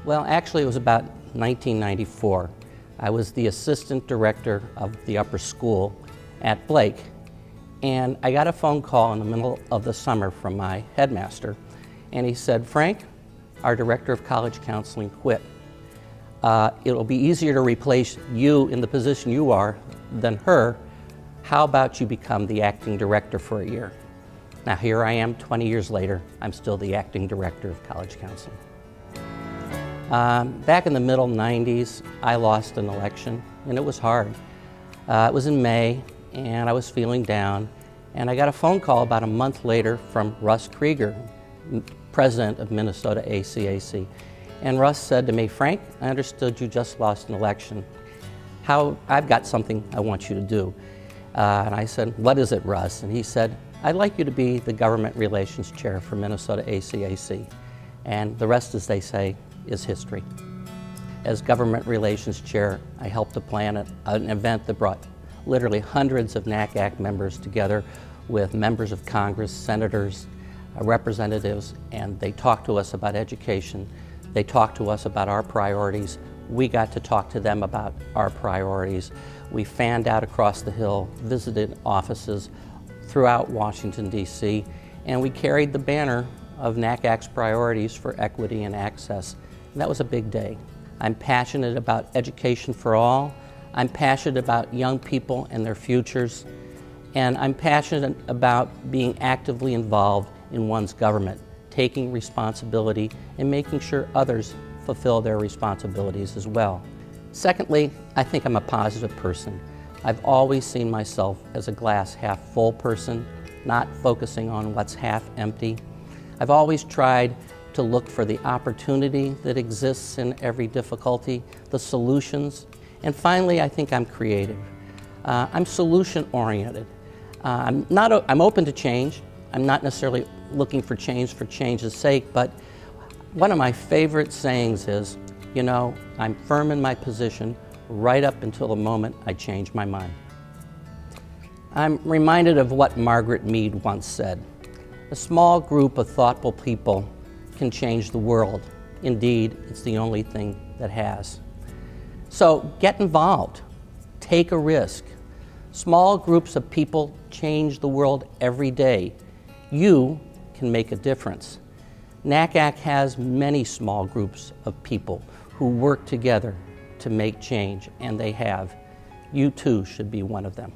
Well, actually, it was about 1994. I was the assistant director of the upper school at Blake, and I got a phone call in the middle of the summer from my headmaster, and he said, "Frank, our director of college counseling quit. It'll be easier to replace you in the position you are than her. How about you become the acting director for a year?" Now here I am 20 years later, I'm still the acting director of college counseling. Back in the middle 90s, I lost an election, and it was hard. It was in May, and I was feeling down, and I got a phone call about a month later from Russ Krieger, president of Minnesota ACAC. And Russ said to me, "Frank, I understood you just lost an election. I've got something I want you to do." And I said, "What is it, Russ?" And he said, "I'd like you to be the government relations chair for Minnesota ACAC." And the rest, as they say, is history. As government relations chair, I helped to plan an event that brought literally hundreds of NACAC members together with members of Congress, senators, representatives, and they talked to us about education. They talked to us about our priorities. We got to talk to them about our priorities. We fanned out across the Hill, visited offices throughout Washington, D.C., and we carried the banner of NACAC's priorities for equity and access. And that was a big day. I'm passionate about education for all. I'm passionate about young people and their futures. And I'm passionate about being actively involved in one's government, taking responsibility and making sure others fulfill their responsibilities as well. Secondly, I think I'm a positive person. I've always seen myself as a glass half full person, not focusing on what's half empty. I've always tried to look for the opportunity that exists in every difficulty, the solutions. And finally, I think I'm creative. I'm solution-oriented. I'm open to change. I'm not necessarily looking for change's sake, but one of my favorite sayings is, you know, I'm firm in my position right up until the moment I change my mind. I'm reminded of what Margaret once said. A small group of thoughtful people can change the world. Indeed, it's the only thing that has. So get involved, take a risk. Small groups of people change the world every day. You can make a difference. NACAC has many small groups of people who work together to make change, and they have. You too should be one of them.